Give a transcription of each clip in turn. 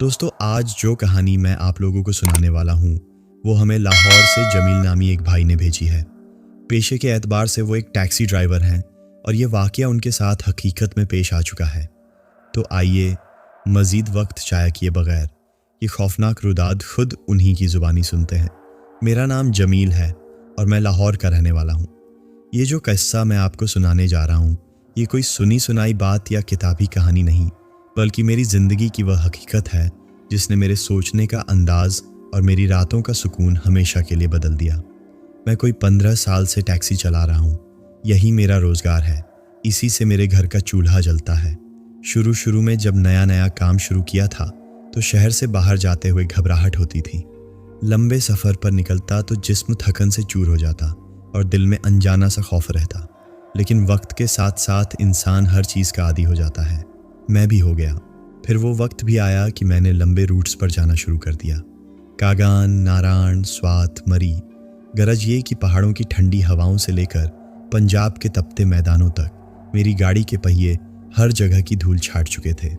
दोस्तों, आज जो कहानी मैं आप लोगों को सुनाने वाला हूँ वो हमें लाहौर से जमील नामी एक भाई ने भेजी है। पेशे के एतबार से वो एक टैक्सी ड्राइवर हैं और ये वाकया उनके साथ हकीकत में पेश आ चुका है। तो आइए मज़ीद वक्त ज़ाया किए बगैर ये खौफनाक रुदाद खुद उन्हीं की ज़ुबानी सुनते हैं। मेरा नाम जमील है और मैं लाहौर का रहने वाला हूँ। ये जो किस्सा मैं आपको सुनाने जा रहा हूँ ये कोई सुनी सुनाई बात या किताबी कहानी नहीं, बल्कि मेरी ज़िंदगी की वह हकीकत है जिसने मेरे सोचने का अंदाज़ और मेरी रातों का सुकून हमेशा के लिए बदल दिया। मैं कोई 15 साल से टैक्सी चला रहा हूँ। यही मेरा रोज़गार है, इसी से मेरे घर का चूल्हा जलता है। शुरू में जब नया नया काम शुरू किया था तो शहर से बाहर जाते हुए घबराहट होती थी। लंबे सफ़र पर निकलता तो जिस्म थकन से चूर हो जाता और दिल में अनजाना सा खौफ रहता। लेकिन वक्त के साथ साथ इंसान हर चीज़ का आदी हो जाता है। मैं भी हो गया। फिर वो वक्त भी आया कि मैंने लंबे रूट्स पर जाना शुरू कर दिया। कागान, नारायण, स्वात, मरी। गरज ये कि पहाड़ों की ठंडी हवाओं से लेकर पंजाब के तपते मैदानों तक मेरी गाड़ी के पहिए हर जगह की धूल छाट चुके थे।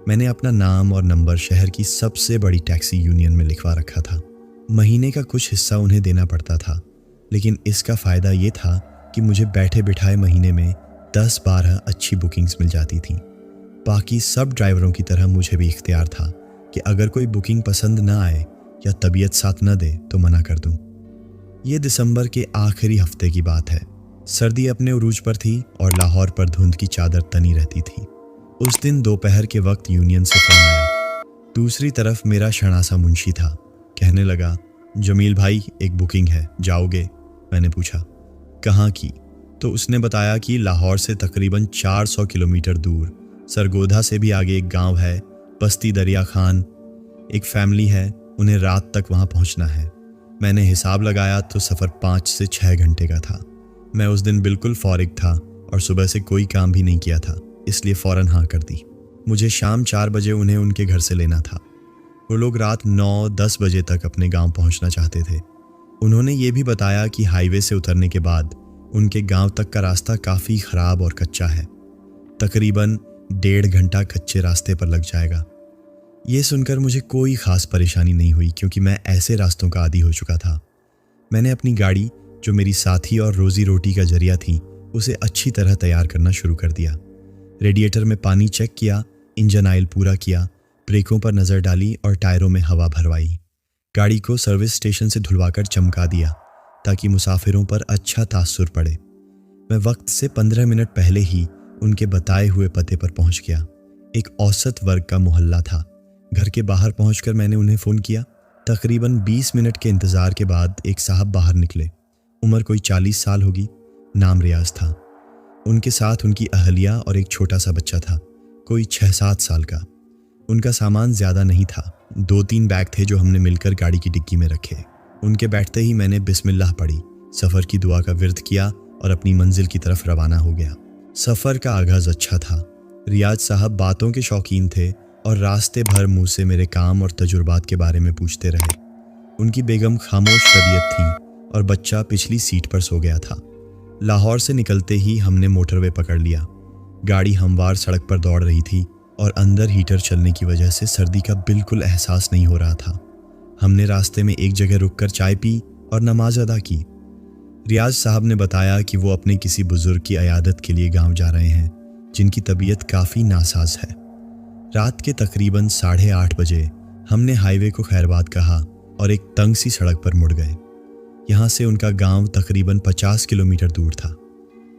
मैंने अपना नाम और नंबर शहर की सबसे बड़ी टैक्सी यूनियन में लिखवा रखा था। महीने का कुछ हिस्सा उन्हें देना पड़ता था, लेकिन इसका फ़ायदा ये था कि मुझे बैठे बिठाए महीने में 10-12 अच्छी बुकिंग्स मिल जाती थीं। बाकी सब ड्राइवरों की तरह मुझे भी इख्तियार था कि अगर कोई बुकिंग पसंद ना आए या तबीयत साथ न दे तो मना कर दूं। ये दिसंबर के आखिरी हफ्ते की बात है। सर्दी अपने उरूज पर थी और लाहौर पर धुंध की चादर तनी रहती थी। उस दिन दोपहर के वक्त यूनियन से फ़ोन आया। दूसरी तरफ मेरा शनासा मुंशी था। कहने लगा, जमील भाई, एक बुकिंग है, जाओगे? मैंने पूछा, कहाँ की? तो उसने बताया कि लाहौर से तकरीबन 400 किलोमीटर दूर सरगोधा से भी आगे एक गांव है, बस्ती दरिया खान। एक फैमिली है, उन्हें रात तक वहां पहुंचना है। मैंने हिसाब लगाया तो सफ़र 5 से 6 घंटे का था। मैं उस दिन बिल्कुल फारिग था और सुबह से कोई काम भी नहीं किया था, इसलिए फ़ौरन हाँ कर दी। मुझे शाम 4 बजे उन्हें उनके घर से लेना था। वो लोग रात 9-10 बजे तक अपने गांव पहुंचना चाहते थे। उन्होंने ये भी बताया कि हाईवे से उतरने के बाद उनके गांव तक का रास्ता काफ़ी ख़राब और कच्चा है। तकरीबन 1.5 घंटा कच्चे रास्ते पर लग जाएगा। ये सुनकर मुझे कोई ख़ास परेशानी नहीं हुई, क्योंकि मैं ऐसे रास्तों का आदी हो चुका था। मैंने अपनी गाड़ी, जो मेरी साथी और रोज़ी रोटी का जरिया थी, उसे अच्छी तरह तैयार करना शुरू कर दिया। रेडिएटर में पानी चेक किया, इंजन ऑयल पूरा किया, ब्रेकों पर नज़र डाली और टायरों में हवा भरवाई। गाड़ी को सर्विस स्टेशन से धुलवाकर चमका दिया ताकि मुसाफिरों पर अच्छा तासुर पड़े। मैं वक्त से 15 मिनट पहले ही उनके बताए हुए पते पर पहुंच गया। एक औसत वर्ग का मोहल्ला था। घर के बाहर पहुंचकर मैंने उन्हें फ़ोन किया। तकरीबन 20 मिनट के इंतज़ार के बाद एक साहब बाहर निकले। उम्र कोई 40 साल होगी। नाम रियाज था। उनके साथ उनकी अहलिया और एक छोटा सा बच्चा था, कोई 6-7 साल का। उनका सामान ज़्यादा नहीं था। 2-3 बैग थे जो हमने मिलकर गाड़ी की डिग्गी में रखे। उनके बैठते ही मैंने बिस्मिल्लाह पढ़ी, सफ़र की दुआ का विर्द किया और अपनी मंजिल की तरफ रवाना हो गया। सफ़र का आगाज़ अच्छा था। रियाज साहब बातों के शौकीन थे और रास्ते भर मुँह से मेरे काम और तजुर्बात के बारे में पूछते रहे। उनकी बेगम खामोश तबीयत थी और बच्चा पिछली सीट पर सो गया था। लाहौर से निकलते ही हमने मोटरवे पकड़ लिया। गाड़ी हमवार सड़क पर दौड़ रही थी और अंदर हीटर चलने की वजह से सर्दी का बिल्कुल एहसास नहीं हो रहा था। हमने रास्ते में एक जगह रुककर चाय पी और नमाज अदा की। रियाज साहब ने बताया कि वो अपने किसी बुजुर्ग की अयादत के लिए गांव जा रहे हैं, जिनकी तबीयत काफ़ी नासाज है। रात के तकरीबन 8:30 बजे हमने हाईवे को खैरबाद कहा और एक तंग सी सड़क पर मुड़ गए। यहाँ से उनका गांव तकरीबन 50 किलोमीटर दूर था।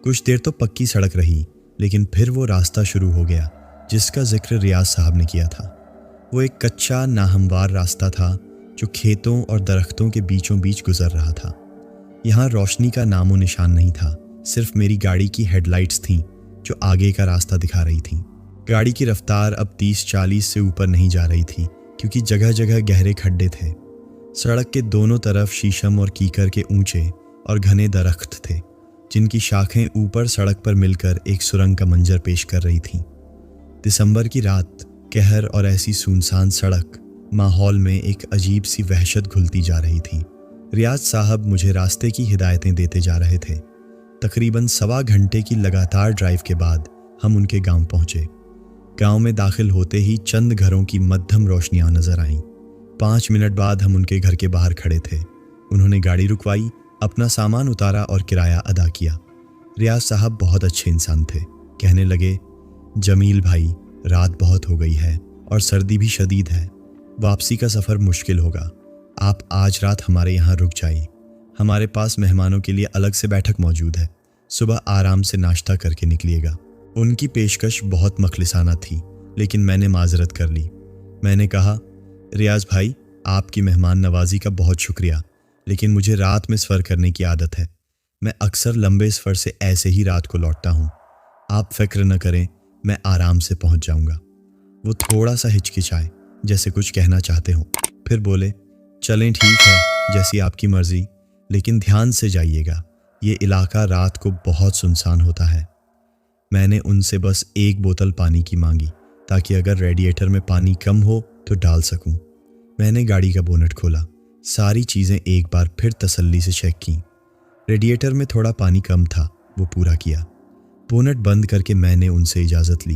कुछ देर तो पक्की सड़क रही, लेकिन फिर वो रास्ता शुरू हो गया जिसका जिक्र रियाज साहब ने किया था। वो एक कच्चा नाहमवार रास्ता था जो खेतों और दरख्तों के बीचों बीच गुजर रहा था। यहाँ रोशनी का नामो निशान नहीं था, सिर्फ मेरी गाड़ी की हेडलाइट्स थीं जो आगे का रास्ता दिखा रही थीं। गाड़ी की रफ्तार अब 30-40 से ऊपर नहीं जा रही थी, क्योंकि जगह जगह गहरे खड्डे थे। सड़क के दोनों तरफ शीशम और कीकर के ऊंचे और घने दरख्त थे, जिनकी शाखें ऊपर सड़क पर मिलकर एक सुरंग का मंजर पेश कर रही थीं। दिसंबर की रात, कहर और ऐसी सुनसान सड़क माहौल में एक अजीब सी वहशत घुलती जा रही थी। रियाज साहब मुझे रास्ते की हिदायतें देते जा रहे थे। तकरीबन 1.25 घंटे की लगातार ड्राइव के बाद हम उनके गांव पहुंचे। गांव में दाखिल होते ही चंद घरों की मध्यम रोशनियां नजर आईं। 5 मिनट बाद हम उनके घर के बाहर खड़े थे। उन्होंने गाड़ी रुकवाई, अपना सामान उतारा और किराया अदा किया। रियाज साहब बहुत अच्छे इंसान थे। कहने लगे, जमील भाई, रात बहुत हो गई है और सर्दी भी शदीद है। वापसी का सफ़र मुश्किल होगा। आप आज रात हमारे यहाँ रुक जाइए। हमारे पास मेहमानों के लिए अलग से बैठक मौजूद है। सुबह आराम से नाश्ता करके निकलिएगा। उनकी पेशकश बहुत मखलिसाना थी, लेकिन मैंने माजरत कर ली। मैंने कहा, रियाज भाई, आपकी मेहमान नवाजी का बहुत शुक्रिया, लेकिन मुझे रात में सफ़र करने की आदत है। मैं अक्सर लंबे सफ़र से ऐसे ही रात को लौटता हूँ। आप फिक्र न करें, मैं आराम से पहुँच जाऊँगा। वो थोड़ा सा हिचकिचाए, जैसे कुछ कहना चाहते हों, फिर बोले, चलें ठीक है, जैसी आपकी मर्ज़ी, लेकिन ध्यान से जाइएगा। ये इलाका रात को बहुत सुनसान होता है। मैंने उनसे बस 1 बोतल पानी की मांगी, ताकि अगर रेडिएटर में पानी कम हो तो डाल सकूं। मैंने गाड़ी का बोनट खोला, सारी चीज़ें एक बार फिर तसल्ली से चेक की। रेडिएटर में थोड़ा पानी कम था, वो पूरा किया। बोनट बंद करके मैंने उनसे इजाज़त ली।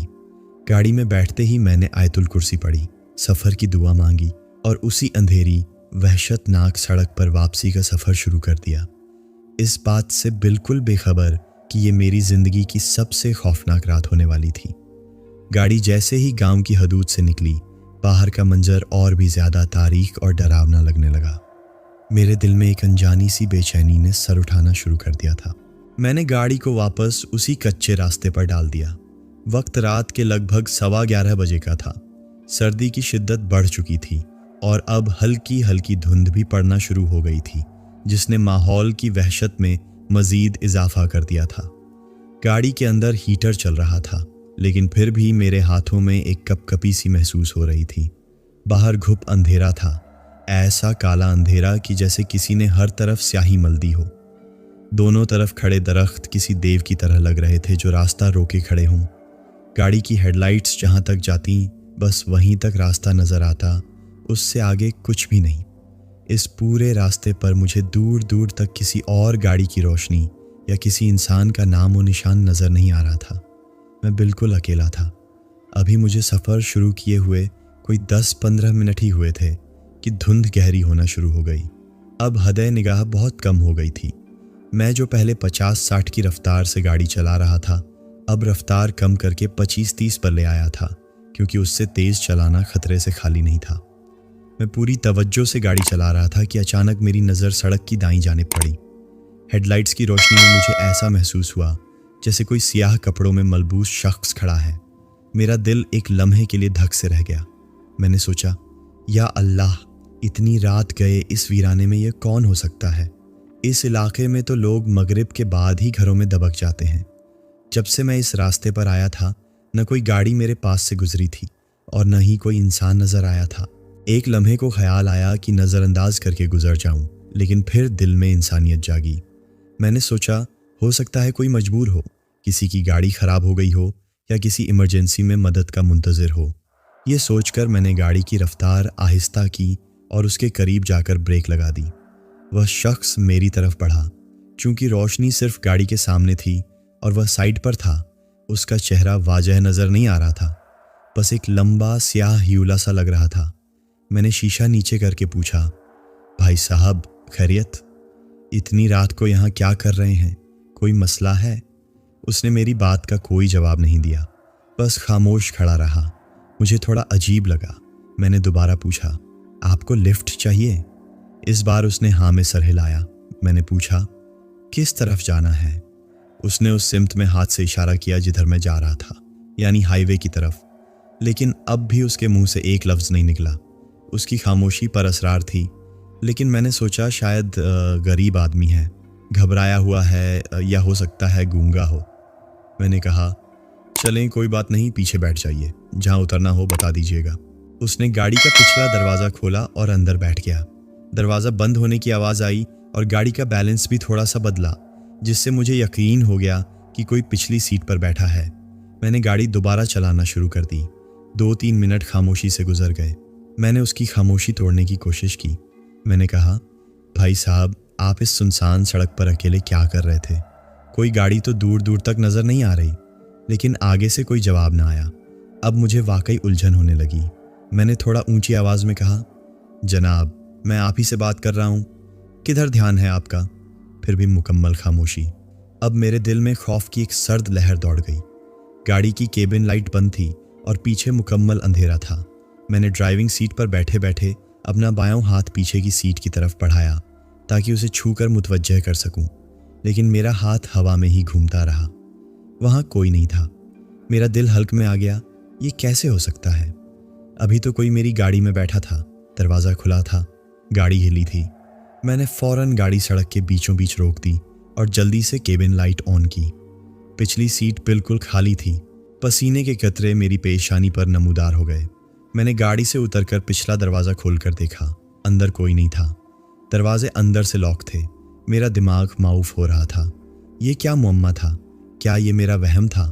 गाड़ी में बैठते ही मैंने आयतुल कुर्सी पढ़ी, सफ़र की दुआ मांगी और उसी अंधेरी वहशतनाक सड़क पर वापसी का सफ़र शुरू कर दिया, इस बात से बिल्कुल बेखबर कि ये मेरी ज़िंदगी की सबसे खौफनाक रात होने वाली थी। गाड़ी जैसे ही गांव की हदूद से निकली, बाहर का मंजर और भी ज़्यादा तारीख और डरावना लगने लगा। मेरे दिल में एक अनजानी सी बेचैनी ने सर उठाना शुरू कर दिया था। मैंने गाड़ी को वापस उसी कच्चे रास्ते पर डाल दिया। वक्त रात के लगभग 11:15 बजे का था। सर्दी की शिद्दत बढ़ चुकी थी और अब हल्की हल्की धुंध भी पड़ना शुरू हो गई थी, जिसने माहौल की वहशत में मज़ीद इजाफा कर दिया था। गाड़ी के अंदर हीटर चल रहा था, लेकिन फिर भी मेरे हाथों में एक कपकपी सी महसूस हो रही थी। बाहर घुप अंधेरा था, ऐसा काला अंधेरा कि जैसे किसी ने हर तरफ स्याही मल दी हो। दोनों तरफ खड़े दरख्त किसी देव की तरह लग रहे थे, जो रास्ता रोके खड़े हों। गाड़ी की हेडलाइट्स जहाँ तक जाती, बस वहीं तक रास्ता नज़र आता, उससे आगे कुछ भी नहीं। इस पूरे रास्ते पर मुझे दूर दूर तक किसी और गाड़ी की रोशनी या किसी इंसान का नाम और निशान नज़र नहीं आ रहा था। मैं बिल्कुल अकेला था। अभी मुझे सफ़र शुरू किए हुए कोई 10-15 मिनट ही हुए थे कि धुंध गहरी होना शुरू हो गई। अब हद निगाह बहुत कम हो गई थी। मैं जो पहले 50-60 की रफ्तार से गाड़ी चला रहा था, अब रफ्तार कम करके 25-30 पर ले आया था, क्योंकि उससे तेज़ चलाना खतरे से खाली नहीं था। मैं पूरी तवज्जो से गाड़ी चला रहा था कि अचानक मेरी नज़र सड़क की दाईं जानिब पड़ी। हेडलाइट्स की रोशनी में मुझे ऐसा महसूस हुआ जैसे कोई सियाह कपड़ों में मलबूस शख्स खड़ा है। मेरा दिल एक लम्हे के लिए धक से रह गया। मैंने सोचा, या अल्लाह, इतनी रात गए इस वीराने में यह कौन हो सकता है? इस इलाके में तो लोग मगरिब के बाद ही घरों में दबक जाते हैं। जब से मैं इस रास्ते पर आया था, न कोई गाड़ी मेरे पास से गुजरी थी और न ही कोई इंसान नज़र आया था। एक लम्हे को ख्याल आया कि नज़रअंदाज करके गुजर जाऊं, लेकिन फिर दिल में इंसानियत जागी। मैंने सोचा, हो सकता है कोई मजबूर हो, किसी की गाड़ी ख़राब हो गई हो या किसी इमरजेंसी में मदद का मुंतज़िर हो। ये सोचकर मैंने गाड़ी की रफ्तार आहिस्ता की और उसके करीब जाकर ब्रेक लगा दी। वह शख्स मेरी तरफ बढ़ा। चूँकि रोशनी सिर्फ गाड़ी के सामने थी और वह साइड पर था, उसका चेहरा वाजह नज़र नहीं आ रहा था, बस एक लंबा स्याह ह्यूला सा लग रहा था। मैंने शीशा नीचे करके पूछा, भाई साहब, खैरियत? इतनी रात को यहाँ क्या कर रहे हैं? कोई मसला है? उसने मेरी बात का कोई जवाब नहीं दिया, बस खामोश खड़ा रहा। मुझे थोड़ा अजीब लगा। मैंने दोबारा पूछा, आपको लिफ्ट चाहिए? इस बार उसने हाँ में सर हिलाया। मैंने पूछा, किस तरफ जाना है? उसने उस सिमत में हाथ से इशारा किया जिधर मैं जा रहा था, यानी हाईवे की तरफ। लेकिन अब भी उसके मुंह से एक लफ्ज़ नहीं निकला। उसकी खामोशी पर असरार थी, लेकिन मैंने सोचा शायद गरीब आदमी है, घबराया हुआ है, या हो सकता है गूंगा हो। मैंने कहा, चलें, कोई बात नहीं, पीछे बैठ जाइए, जहाँ उतरना हो बता दीजिएगा। उसने गाड़ी का पिछला दरवाज़ा खोला और अंदर बैठ गया। दरवाज़ा बंद होने की आवाज़ आई और गाड़ी का बैलेंस भी थोड़ा सा बदला, जिससे मुझे यकीन हो गया कि कोई पिछली सीट पर बैठा है। मैंने गाड़ी दोबारा चलाना शुरू कर दी। 2-3 मिनट खामोशी से गुजर गए। मैंने उसकी खामोशी तोड़ने की कोशिश की। मैंने कहा, भाई साहब, आप इस सुनसान सड़क पर अकेले क्या कर रहे थे? कोई गाड़ी तो दूर दूर तक नज़र नहीं आ रही। लेकिन आगे से कोई जवाब ना आया। अब मुझे वाकई उलझन होने लगी। मैंने थोड़ा ऊंची आवाज़ में कहा, जनाब मैं आप ही से बात कर रहा हूँ, किधर ध्यान है आपका? फिर भी मुकम्मल खामोशी। अब मेरे दिल में खौफ की एक सर्द लहर दौड़ गई। गाड़ी की केबिन लाइट बंद थी और पीछे मुकम्मल अंधेरा था। मैंने ड्राइविंग सीट पर बैठे बैठे अपना बायां हाथ पीछे की सीट की तरफ बढ़ाया ताकि उसे छूकर मुतवज्जह कर सकूं, लेकिन मेरा हाथ हवा में ही घूमता रहा। वहां कोई नहीं था। मेरा दिल हल्क में आ गया। ये कैसे हो सकता है? अभी तो कोई मेरी गाड़ी में बैठा था, दरवाज़ा खुला था, गाड़ी हिली थी। मैंने फौरन गाड़ी सड़क के बीचों बीच रोक दी और जल्दी से केबिन लाइट ऑन की। पिछली सीट बिल्कुल खाली थी। पसीने के कतरे मेरी पेशानी पर नमूदार हो गए। मैंने गाड़ी से उतरकर पिछला दरवाज़ा खोलकर देखा। अंदर कोई नहीं था। दरवाजे अंदर से लॉक थे। मेरा दिमाग माऊफ हो रहा था। ये क्या मुअम्मा था? क्या ये मेरा वहम था?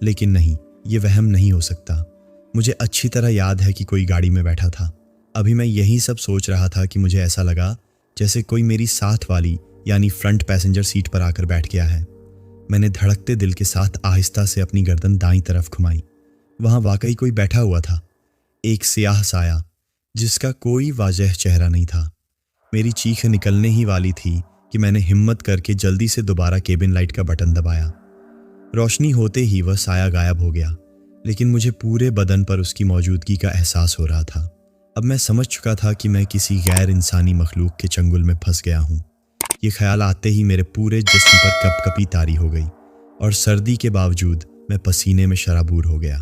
लेकिन नहीं, ये वहम नहीं हो सकता। मुझे अच्छी तरह याद है कि कोई गाड़ी में बैठा था। अभी मैं यही सब सोच रहा था कि मुझे ऐसा लगा जैसे कोई मेरी साथ वाली यानी फ्रंट पैसेंजर सीट पर आकर बैठ गया है। मैंने धड़कते दिल के साथ आहिस्ता से अपनी गर्दन दाईं तरफ घुमाई। वहां वाकई कोई बैठा हुआ था, एक स्याह साया जिसका कोई वाजह चेहरा नहीं था। मेरी चीख निकलने ही वाली थी कि मैंने हिम्मत करके जल्दी से दोबारा केबिन लाइट का बटन दबाया। रोशनी होते ही वह साया गायब हो गया, लेकिन मुझे पूरे बदन पर उसकी मौजूदगी का एहसास हो रहा था। अब मैं समझ चुका था कि मैं किसी गैर इंसानी मखलूक के चंगुल में फंस गया हूँ। ये ख्याल आते ही मेरे पूरे जिस्म पर कपकपी तारी हो गई और सर्दी के बावजूद मैं पसीने में शराबूर हो गया।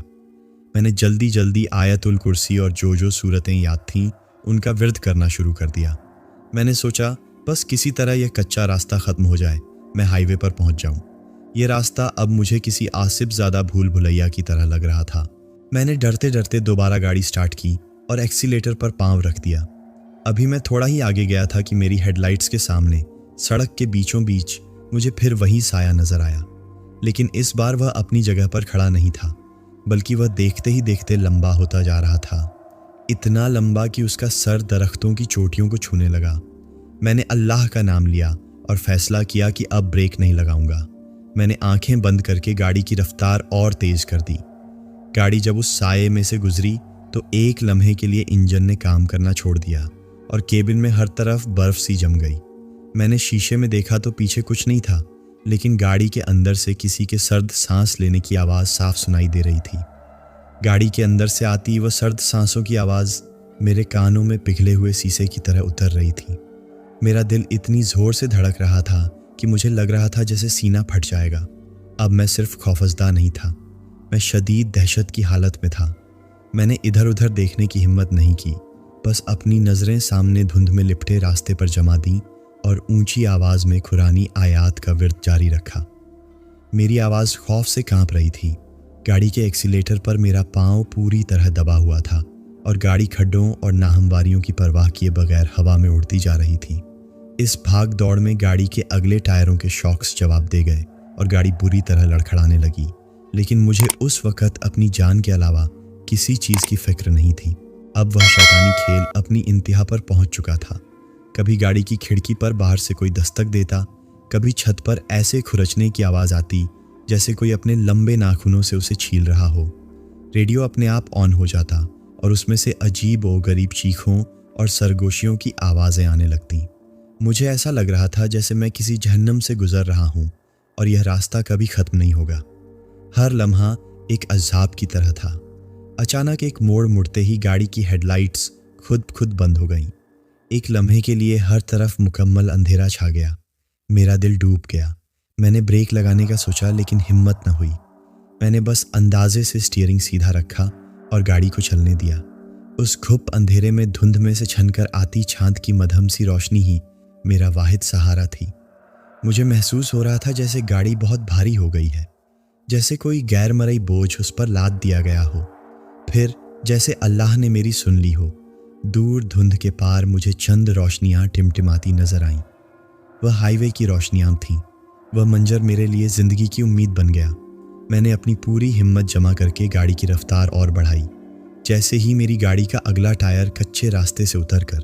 मैंने जल्दी जल्दी आयतुल कुर्सी और जो सूरतें याद थीं उनका विर्द करना शुरू कर दिया। मैंने सोचा बस किसी तरह यह कच्चा रास्ता ख़त्म हो जाए, मैं हाईवे पर पहुंच जाऊं। यह रास्ता अब मुझे किसी आसिफ ज़्यादा भूल भुलैया की तरह लग रहा था। मैंने डरते डरते दोबारा गाड़ी स्टार्ट की और एक्सीलेटर पर पांव रख दिया। अभी मैं थोड़ा ही आगे गया था कि मेरी हेडलाइट्स के सामने सड़क के बीचों बीच मुझे फिर वही साया नजर आया, लेकिन इस बार वह अपनी जगह पर खड़ा नहीं था, बल्कि वह देखते ही देखते लंबा होता जा रहा था। इतना लंबा कि उसका सर दरख्तों की चोटियों को छूने लगा। मैंने अल्लाह का नाम लिया और फैसला किया कि अब ब्रेक नहीं लगाऊंगा। मैंने आंखें बंद करके गाड़ी की रफ्तार और तेज कर दी। गाड़ी जब उस साये में से गुजरी तो एक लम्हे के लिए इंजन ने काम करना छोड़ दिया और केबिन में हर तरफ बर्फ सी जम गई। मैंने शीशे में देखा तो पीछे कुछ नहीं था, लेकिन गाड़ी के अंदर से किसी के सर्द सांस लेने की आवाज़ साफ सुनाई दे रही थी। गाड़ी के अंदर से आती वह सर्द सांसों की आवाज़ मेरे कानों में पिघले हुए शीशे की तरह उतर रही थी। मेरा दिल इतनी ज़ोर से धड़क रहा था कि मुझे लग रहा था जैसे सीना फट जाएगा। अब मैं सिर्फ खौफजदा नहीं था, मैं शदीद दहशत की हालत में था। मैंने इधर उधर देखने की हिम्मत नहीं की, बस अपनी नज़रें सामने धुंध में लिपटे रास्ते पर जमा दी और ऊंची आवाज़ में खुरानी आयात का विर्द जारी रखा। मेरी आवाज़ खौफ से कांप रही थी। गाड़ी के एक्सीलेटर पर मेरा पाँव पूरी तरह दबा हुआ था और गाड़ी खड्डों और नाहमवारियों की परवाह किए बगैर हवा में उड़ती जा रही थी। इस भाग दौड़ में गाड़ी के अगले टायरों के शॉक्स जवाब दे गए और गाड़ी बुरी तरह लड़खड़ाने लगी, लेकिन मुझे उस वक़्त अपनी जान के अलावा किसी चीज़ की फिक्र नहीं थी। अब वह शैतानी खेल अपनी इंतहा पर पहुंच चुका था। कभी गाड़ी की खिड़की पर बाहर से कोई दस्तक देता, कभी छत पर ऐसे खुरचने की आवाज़ आती जैसे कोई अपने लंबे नाखूनों से उसे छील रहा हो। रेडियो अपने आप ऑन हो जाता और उसमें से अजीब व गरीब चीखों और सरगोशियों की आवाज़ें आने लगतीं। मुझे ऐसा लग रहा था जैसे मैं किसी जहन्नम से गुजर रहा हूँ और यह रास्ता कभी ख़त्म नहीं होगा। हर लम्हा एक अज़ाब की तरह था। अचानक एक मोड़ मुड़ते ही गाड़ी की हेडलाइट्स खुद बंद हो गईं। एक लम्हे के लिए हर तरफ मुकम्मल अंधेरा छा गया। मेरा दिल डूब गया। मैंने ब्रेक लगाने का सोचा, लेकिन हिम्मत न हुई। मैंने बस अंदाजे से स्टीयरिंग सीधा रखा और गाड़ी को चलने दिया। उस घुप अंधेरे में धुंध में से छनकर आती चांद की मध्यम सी रोशनी ही मेरा वाहिद सहारा थी। मुझे महसूस हो रहा था जैसे गाड़ी बहुत भारी हो गई है, जैसे कोई गैर मरई बोझ उस पर लाद दिया गया हो। फिर जैसे अल्लाह ने मेरी सुन ली हो, दूर धुंध के पार मुझे चंद रोशनियां टिमटिमाती नजर आईं। वह हाईवे की रोशनियां थीं। वह मंजर मेरे लिए ज़िंदगी की उम्मीद बन गया। मैंने अपनी पूरी हिम्मत जमा करके गाड़ी की रफ्तार और बढ़ाई। जैसे ही मेरी गाड़ी का अगला टायर कच्चे रास्ते से उतरकर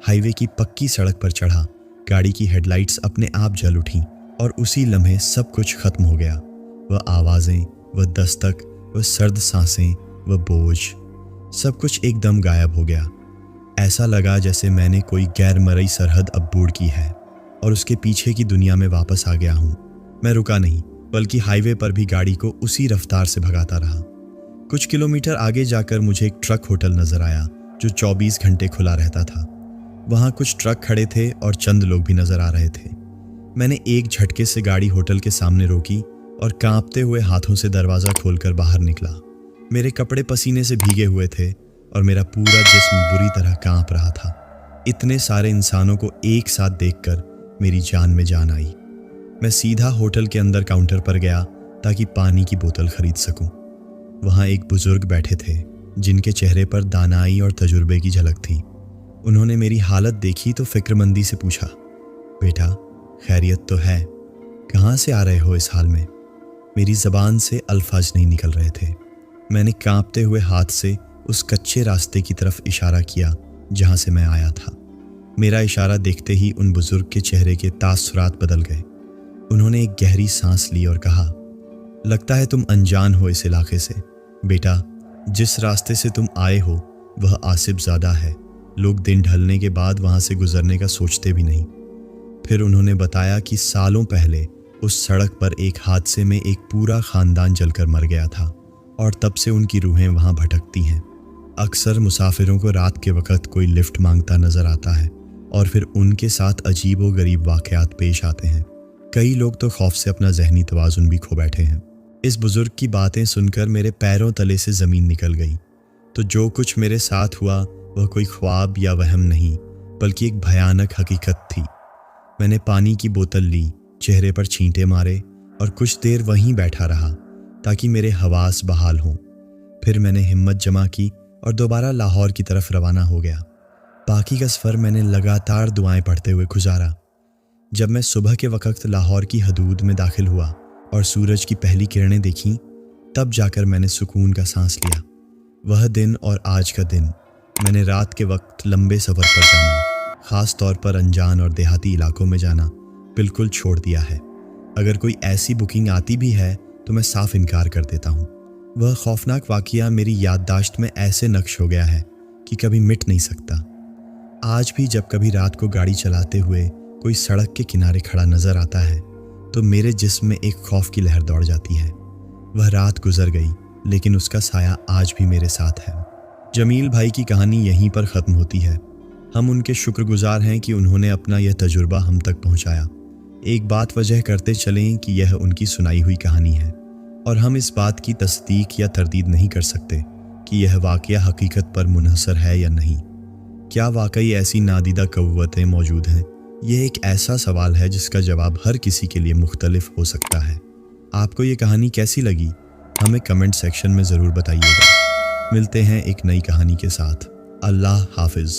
हाईवे की पक्की सड़क पर चढ़ा, गाड़ी की हेडलाइट्स अपने आप जल उठीं और उसी लम्हे सब कुछ खत्म हो गया। वह आवाज़ें, वह दस्तक, वह सर्द सांसें, वह बोझ, सब कुछ एकदम गायब हो गया। ऐसा लगा जैसे मैंने कोई गैर मरई सरहद अब्बूर की है और उसके पीछे की दुनिया में वापस आ गया हूँ। मैं रुका नहीं, बल्कि हाईवे पर भी गाड़ी को उसी रफ्तार से भगाता रहा। कुछ किलोमीटर आगे जाकर मुझे एक ट्रक होटल नजर आया जो 24 घंटे खुला रहता था। वहाँ कुछ ट्रक खड़े थे और चंद लोग भी नजर आ रहे थे। मैंने एक झटके से गाड़ी होटल के सामने रोकी और कांपते हुए हाथों से दरवाज़ा खोलकर बाहर निकला। मेरे कपड़े पसीने से भीगे हुए थे और मेरा पूरा जिस्म बुरी तरह कांप रहा था। इतने सारे इंसानों को एक साथ देखकर मेरी जान में जान आई। मैं सीधा होटल के अंदर काउंटर पर गया ताकि पानी की बोतल खरीद सकूं। वहाँ एक बुजुर्ग बैठे थे जिनके चेहरे पर दानाई और तजुर्बे की झलक थी। उन्होंने मेरी हालत देखी तो फिक्रमंदी से पूछा, बेटा खैरियत तो है? कहाँ से आ रहे हो इस हाल में? मेरी ज़बान से अल्फाज नहीं निकल रहे थे। मैंने कांपते हुए हाथ से उस कच्चे रास्ते की तरफ इशारा किया जहाँ से मैं आया था। मेरा इशारा देखते ही उन बुजुर्ग के चेहरे के तासुरात बदल गए। उन्होंने एक गहरी सांस ली और कहा, लगता है तुम अनजान हो इस इलाके से। बेटा, जिस रास्ते से तुम आए हो वह आसिफ ज़ादा है। लोग दिन ढलने के बाद वहाँ से गुजरने का सोचते भी नहीं। फिर उन्होंने बताया कि सालों पहले उस सड़क पर एक हादसे में एक पूरा ख़ानदान जलकर मर गया था और तब से उनकी रूहें वहाँ भटकती हैं। अक्सर मुसाफिरों को रात के वक्त कोई लिफ्ट मांगता नज़र आता है और फिर उनके साथ अजीब व गरीब वाक़यात पेश आते हैं। कई लोग तो खौफ से अपना जहनी तवाज़ुन भी खो बैठे हैं। इस बुज़ुर्ग की बातें सुनकर मेरे पैरों तले से ज़मीन निकल गई। तो जो कुछ मेरे साथ हुआ वह कोई ख्वाब या वहम नहीं, बल्कि एक भयानक हकीकत थी। मैंने पानी की बोतल ली, चेहरे पर छींटे मारे और कुछ देर वहीं बैठा रहा ताकि मेरे हवास बहाल हों। फिर मैंने हिम्मत जमा की और दोबारा लाहौर की तरफ रवाना हो गया। बाकी का सफ़र मैंने लगातार दुआएं पढ़ते हुए गुजारा। जब मैं सुबह के वक्त लाहौर की हदूद में दाखिल हुआ और सूरज की पहली किरणें देखीं, तब जाकर मैंने सुकून का सांस लिया। वह दिन और आज का दिन मैंने रात के वक्त लंबे सफ़र पर जाना, ख़ास तौर पर अनजान और देहाती इलाकों में जाना, बिल्कुल छोड़ दिया है। अगर कोई ऐसी बुकिंग आती भी है तो मैं साफ इनकार कर देता हूँ। वह खौफनाक वाक़या मेरी याददाश्त में ऐसे नक्श हो गया है कि कभी मिट नहीं सकता। आज भी जब कभी रात को गाड़ी चलाते हुए कोई सड़क के किनारे खड़ा नज़र आता है तो मेरे जिस्म में एक खौफ की लहर दौड़ जाती है। वह रात गुजर गई, लेकिन उसका साया आज भी मेरे साथ है। जमील भाई की कहानी यहीं पर ख़त्म होती है। हम उनके शुक्रगुजार हैं कि उन्होंने अपना यह तजुर्बा हम तक पहुंचाया। एक बात वजह करते चलें कि यह उनकी सुनाई हुई कहानी है और हम इस बात की तस्दीक या तरदीद नहीं कर सकते कि यह वाक़या हकीकत पर मुनहसर है या नहीं। क्या वाकई ऐसी नादीदा क़ुव्वतें मौजूद हैं? यह एक ऐसा सवाल है जिसका जवाब हर किसी के लिए मुख्तलिफ हो सकता है। आपको ये कहानी कैसी लगी? हमें कमेंट सेक्शन में ज़रूर बताइएगा। मिलते हैं एक नई कहानी के साथ। अल्लाह हाफिज़।